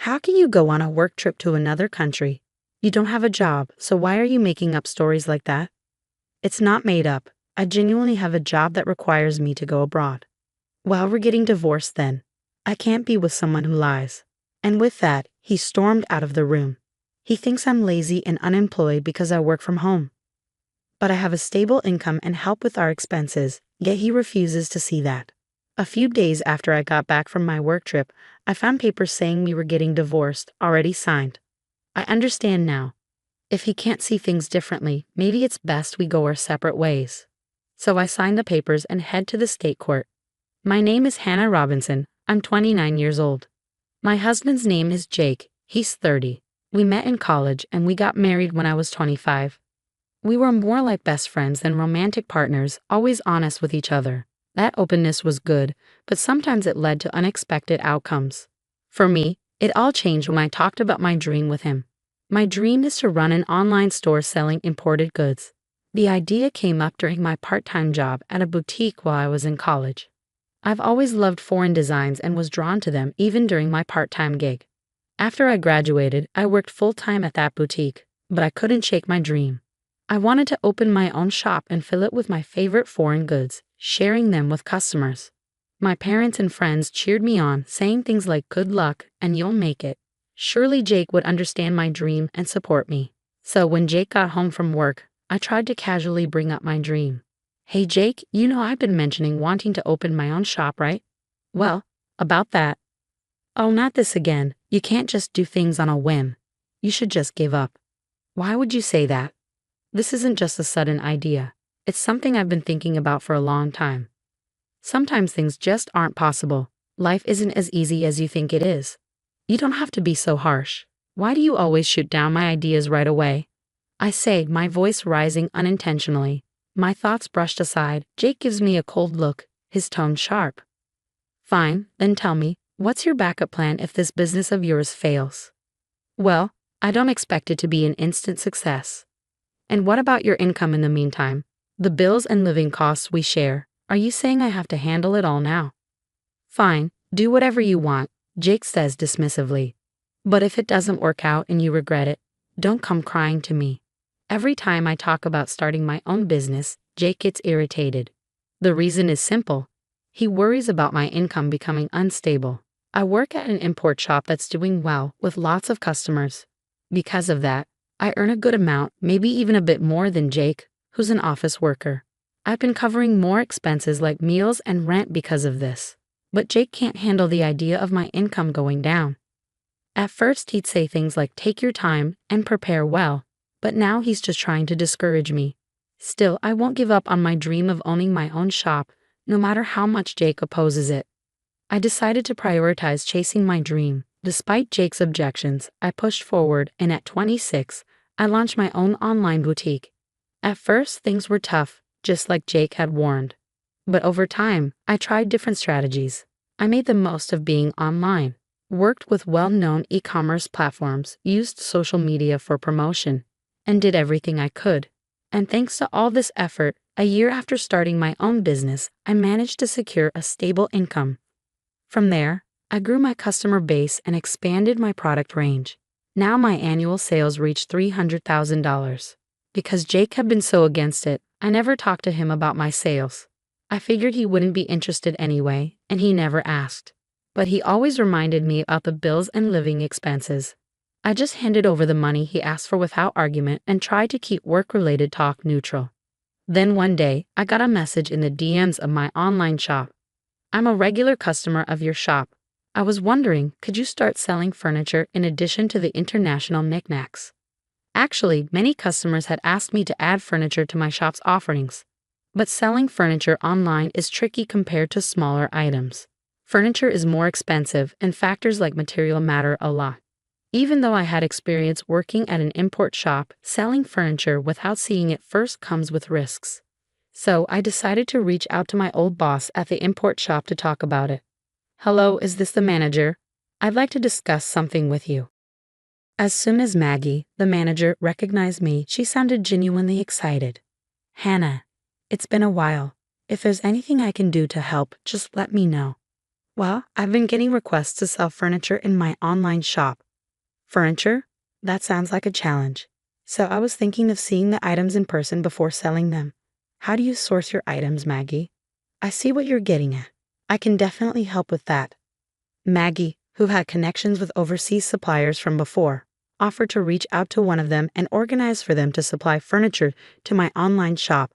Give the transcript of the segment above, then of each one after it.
How can you go on a work trip to another country? You don't have a job, so why are you making up stories like that? It's not made up. I genuinely have a job that requires me to go abroad. Well, we're getting divorced then. I can't be with someone who lies. And with that, he stormed out of the room. He thinks I'm lazy and unemployed because I work from home. But I have a stable income and help with our expenses, yet he refuses to see that. A few days after I got back from my work trip, I found papers saying we were getting divorced, already signed. I understand now. If he can't see things differently, maybe it's best we go our separate ways. So I signed the papers and head to the state court. My name is Hannah Robinson. I'm 29 years old. My husband's name is Jake. He's 30. We met in college and we got married when I was 25. We were more like best friends than romantic partners, always honest with each other. That openness was good, but sometimes it led to unexpected outcomes. For me, it all changed when I talked about my dream with him. My dream is to run an online store selling imported goods. The idea came up during my part-time job at a boutique while I was in college. I've always loved foreign designs and was drawn to them even during my part-time gig. After I graduated, I worked full-time at that boutique, but I couldn't shake my dream. I wanted to open my own shop and fill it with my favorite foreign goods, sharing them with customers. My parents and friends cheered me on, saying things like good luck and you'll make it. Surely Jake would understand my dream and support me. So when Jake got home from work, I tried to casually bring up my dream. Hey Jake, you know I've been mentioning wanting to open my own shop, right? Well, about that. Oh, not this again. You can't just do things on a whim. You should just give up. Why would you say that? This isn't just a sudden idea. It's something I've been thinking about for a long time. Sometimes things just aren't possible. Life isn't as easy as you think it is. You don't have to be so harsh. Why do you always shoot down my ideas right away? I say, my voice rising unintentionally. My thoughts brushed aside. Jake gives me a cold look, his tone sharp. Fine, then tell me, what's your backup plan if this business of yours fails? Well, I don't expect it to be an instant success. And what about your income in the meantime? The bills and living costs we share. Are you saying I have to handle it all now? Fine, do whatever you want, Jake says dismissively. But if it doesn't work out and you regret it, don't come crying to me. Every time I talk about starting my own business, Jake gets irritated. The reason is simple. He worries about my income becoming unstable. I work at an import shop that's doing well with lots of customers. Because of that, I earn a good amount, maybe even a bit more than Jake, who's an office worker. I've been covering more expenses like meals and rent because of this. But Jake can't handle the idea of my income going down. At first he'd say things like take your time and prepare well, but now he's just trying to discourage me. Still, I won't give up on my dream of owning my own shop, no matter how much Jake opposes it. I decided to prioritize chasing my dream. Despite Jake's objections, I pushed forward, and at 26, I launched my own online boutique. At first, things were tough, just like Jake had warned. But over time, I tried different strategies. I made the most of being online, worked with well-known e-commerce platforms, used social media for promotion, and did everything I could. And thanks to all this effort, a year after starting my own business, I managed to secure a stable income. From there, I grew my customer base and expanded my product range. Now my annual sales reached $300,000. Because Jake had been so against it, I never talked to him about my sales. I figured he wouldn't be interested anyway, and he never asked. But he always reminded me about the bills and living expenses. I just handed over the money he asked for without argument and tried to keep work-related talk neutral. Then one day, I got a message in the DMs of my online shop. I'm a regular customer of your shop. I was wondering, could you start selling furniture in addition to the international knickknacks? Actually, many customers had asked me to add furniture to my shop's offerings. But selling furniture online is tricky compared to smaller items. Furniture is more expensive, and factors like material matter a lot. Even though I had experience working at an import shop, selling furniture without seeing it first comes with risks. So I decided to reach out to my old boss at the import shop to talk about it. Hello, is this the manager? I'd like to discuss something with you. As soon as Maggie, the manager, recognized me, she sounded genuinely excited. Hannah, it's been a while. If there's anything I can do to help, just let me know. Well, I've been getting requests to sell furniture in my online shop. Furniture? That sounds like a challenge. So I was thinking of seeing the items in person before selling them. How do you source your items, Maggie? I see what you're getting at. I can definitely help with that. Maggie, who had connections with overseas suppliers from before, offered to reach out to one of them and organize for them to supply furniture to my online shop.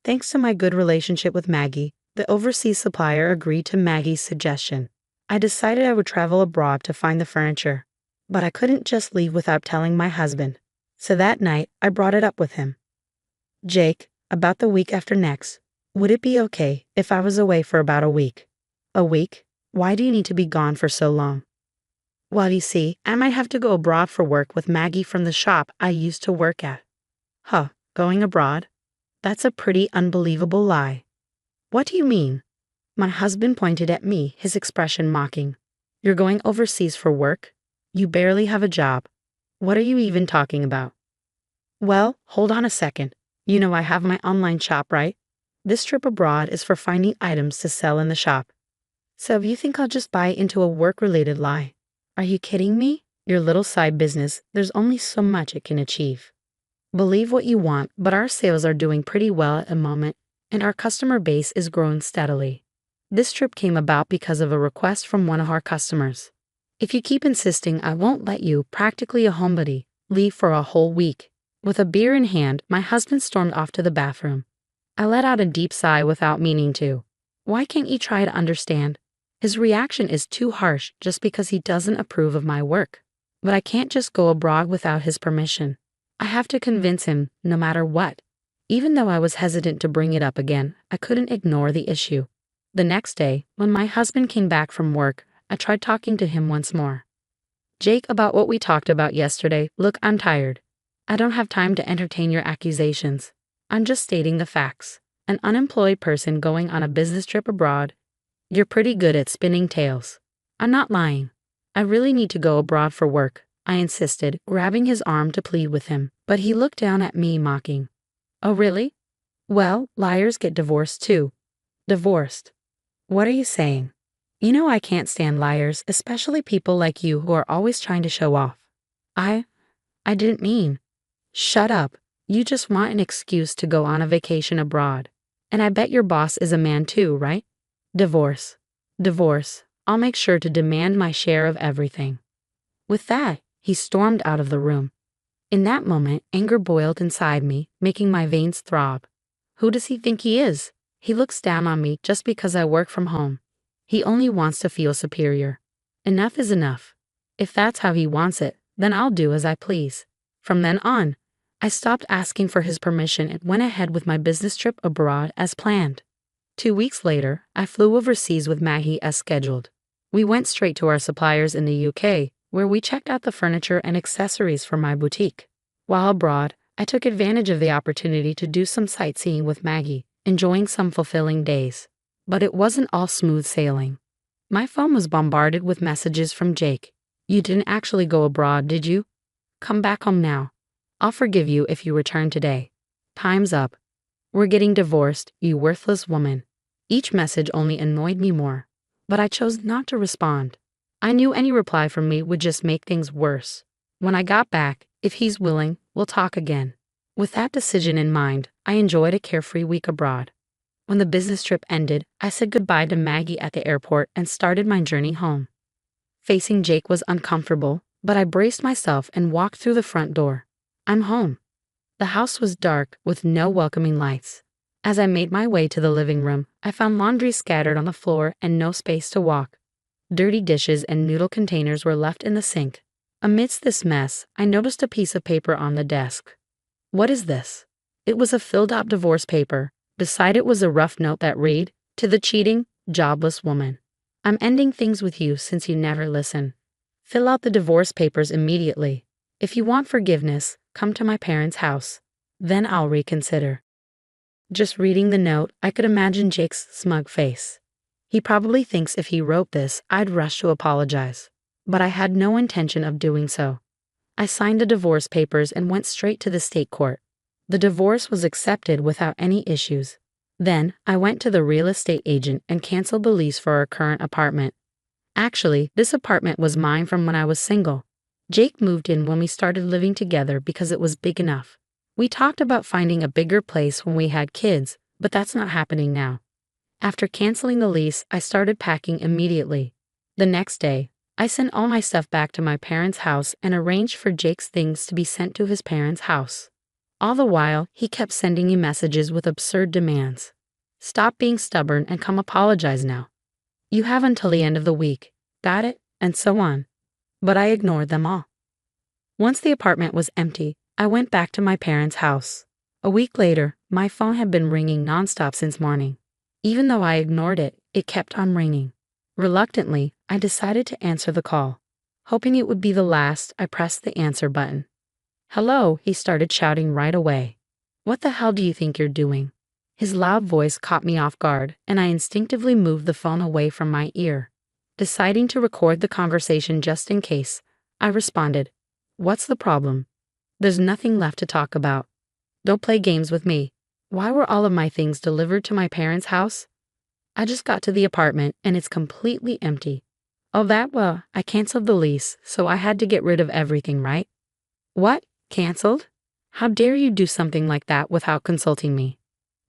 Thanks to my good relationship with Maggie, the overseas supplier agreed to Maggie's suggestion. I decided I would travel abroad to find the furniture, but I couldn't just leave without telling my husband. So that night, I brought it up with him. Jake, about the week after next, would it be okay if I was away for about a week? A week? Why do you need to be gone for so long? Well, you see, I might have to go abroad for work with Maggie from the shop I used to work at. Huh, going abroad? That's a pretty unbelievable lie. What do you mean? My husband pointed at me, his expression mocking. You're going overseas for work? You barely have a job. What are you even talking about? Well, hold on a second. You know I have my online shop, right? This trip abroad is for finding items to sell in the shop. So if you think I'll just buy into a work-related lie, are you kidding me? Your little side business, there's only so much it can achieve. Believe what you want, but our sales are doing pretty well at the moment, and our customer base is growing steadily. This trip came about because of a request from one of our customers. If you keep insisting I won't let you, practically a homebody, leave for a whole week. With a beer in hand, my husband stormed off to the bathroom. I let out a deep sigh without meaning to. Why can't you try to understand? His reaction is too harsh just because he doesn't approve of my work. But I can't just go abroad without his permission. I have to convince him, no matter what. Even though I was hesitant to bring it up again, I couldn't ignore the issue. The next day, when my husband came back from work, I tried talking to him once more. Jake, about what we talked about yesterday, look, I'm tired. I don't have time to entertain your accusations. I'm just stating the facts. An unemployed person going on a business trip abroad. You're pretty good at spinning tales. I'm not lying. I really need to go abroad for work, I insisted, grabbing his arm to plead with him, but he looked down at me mocking. Oh really? Well, liars get divorced too. Divorced? What are you saying? You know I can't stand liars, especially people like you who are always trying to show off. I didn't mean. Shut up. You just want an excuse to go on a vacation abroad. And I bet your boss is a man too, right? Divorce. Divorce. I'll make sure to demand my share of everything. With that, he stormed out of the room. In that moment, anger boiled inside me, making my veins throb. Who does he think he is? He looks down on me just because I work from home. He only wants to feel superior. Enough is enough. If that's how he wants it, then I'll do as I please. From then on, I stopped asking for his permission and went ahead with my business trip abroad as planned. 2 weeks later, I flew overseas with Maggie as scheduled. We went straight to our suppliers in the UK, where we checked out the furniture and accessories for my boutique. While abroad, I took advantage of the opportunity to do some sightseeing with Maggie, enjoying some fulfilling days. But it wasn't all smooth sailing. My phone was bombarded with messages from Jake. You didn't actually go abroad, did you? Come back home now. I'll forgive you if you return today. Time's up. We're getting divorced, you worthless woman. Each message only annoyed me more, but I chose not to respond. I knew any reply from me would just make things worse. When I got back, if he's willing, we'll talk again. With that decision in mind, I enjoyed a carefree week abroad. When the business trip ended, I said goodbye to Maggie at the airport and started my journey home. Facing Jake was uncomfortable, but I braced myself and walked through the front door. I'm home. The house was dark, with no welcoming lights. As I made my way to the living room, I found laundry scattered on the floor and no space to walk. Dirty dishes and noodle containers were left in the sink. Amidst this mess, I noticed a piece of paper on the desk. What is this? It was a filled-out divorce paper. Beside it was a rough note that read, "To the cheating, jobless woman. I'm ending things with you since you never listen. Fill out the divorce papers immediately. If you want forgiveness, come to my parents' house. Then I'll reconsider." Just reading the note, I could imagine Jake's smug face. He probably thinks if he wrote this, I'd rush to apologize. But I had no intention of doing so. I signed the divorce papers and went straight to the state court. The divorce was accepted without any issues. Then, I went to the real estate agent and canceled the lease for our current apartment. Actually, this apartment was mine from when I was single. Jake moved in when we started living together because it was big enough. We talked about finding a bigger place when we had kids, but that's not happening now. After canceling the lease, I started packing immediately. The next day, I sent all my stuff back to my parents' house and arranged for Jake's things to be sent to his parents' house. All the while, he kept sending me messages with absurd demands. Stop being stubborn and come apologize now. You have until the end of the week. Got it? And so on. But I ignored them all. Once the apartment was empty, I went back to my parents' house. A week later, my phone had been ringing nonstop since morning. Even though I ignored it, it kept on ringing. Reluctantly, I decided to answer the call. Hoping it would be the last, I pressed the answer button. "Hello," he started shouting right away. "What the hell do you think you're doing?" His loud voice caught me off guard, and I instinctively moved the phone away from my ear. Deciding to record the conversation just in case, I responded, "What's the problem?" "There's nothing left to talk about." "Don't play games with me. Why were all of my things delivered to my parents' house?" "I just got to the apartment and it's completely empty." "Oh, well, I canceled the lease, so I had to get rid of everything, right?" "What? Canceled? How dare you do something like that without consulting me?"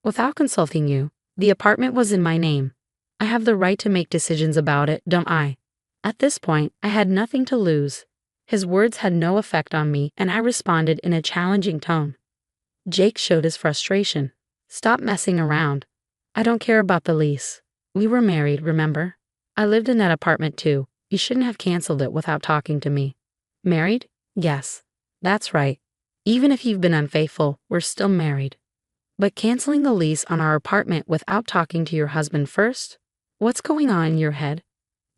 "Without consulting you? The apartment was in my name. I have the right to make decisions about it, don't I?" At this point, I had nothing to lose. His words had no effect on me, and I responded in a challenging tone. Jake showed his frustration. "Stop messing around. I don't care about the lease. We were married, remember? I lived in that apartment too. You shouldn't have canceled it without talking to me." "Married? Yes. That's right. Even if you've been unfaithful, we're still married. But canceling the lease on our apartment without talking to your husband first? What's going on in your head?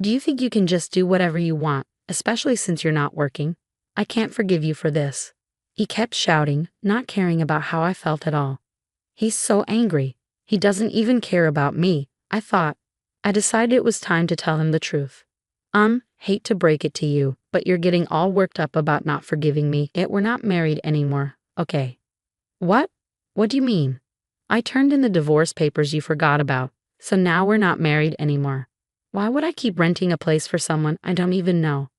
Do you think you can just do whatever you want, especially since you're not working? I can't forgive you for this." He kept shouting, not caring about how I felt at all. He's so angry. He doesn't even care about me, I thought. I decided it was time to tell him the truth. Hate to break it to you, but you're getting all worked up about not forgiving me. We're not married anymore, okay?" "What? What do you mean?" "I turned in the divorce papers you forgot about, so now we're not married anymore. Why would I keep renting a place for someone I don't even know?"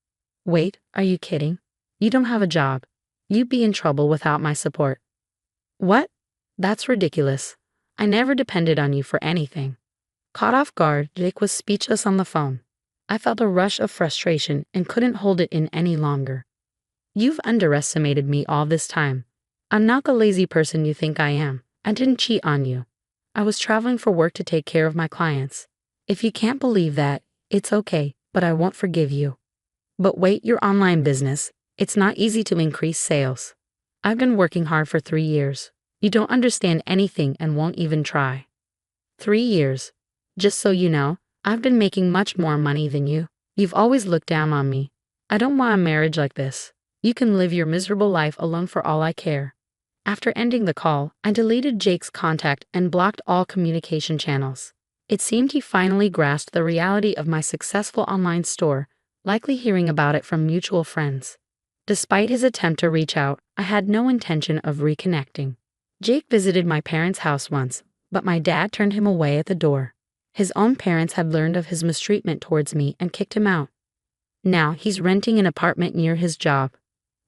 "Wait, are you kidding? You don't have a job. You'd be in trouble without my support." "What? That's ridiculous. I never depended on you for anything." Caught off guard, Jake was speechless on the phone. I felt a rush of frustration and couldn't hold it in any longer. "You've underestimated me all this time. I'm not the lazy person you think I am. I didn't cheat on you. I was traveling for work to take care of my clients. If you can't believe that, it's okay, but I won't forgive you." "But wait, your online business. It's not easy to increase sales. I've been working hard for 3 years. You don't understand anything and won't even try." 3 years. Just so you know, I've been making much more money than you. You've always looked down on me. I don't want a marriage like this. You can live your miserable life alone for all I care. After ending the call, I deleted Jake's contact and blocked all communication channels. It seemed he finally grasped the reality of my successful online store, likely hearing about it from mutual friends. Despite his attempt to reach out, I had no intention of reconnecting. Jake visited my parents' house once, but my dad turned him away at the door. His own parents had learned of his mistreatment towards me and kicked him out. Now he's renting an apartment near his job,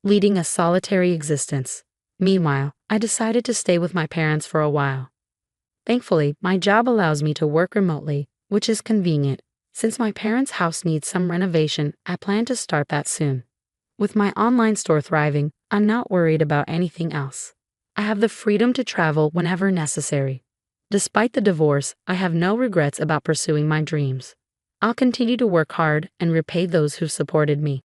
leading a solitary existence. Meanwhile, I decided to stay with my parents for a while. Thankfully, my job allows me to work remotely, which is convenient. Since my parents' house needs some renovation, I plan to start that soon. With my online store thriving, I'm not worried about anything else. I have the freedom to travel whenever necessary. Despite the divorce, I have no regrets about pursuing my dreams. I'll continue to work hard and repay those who supported me.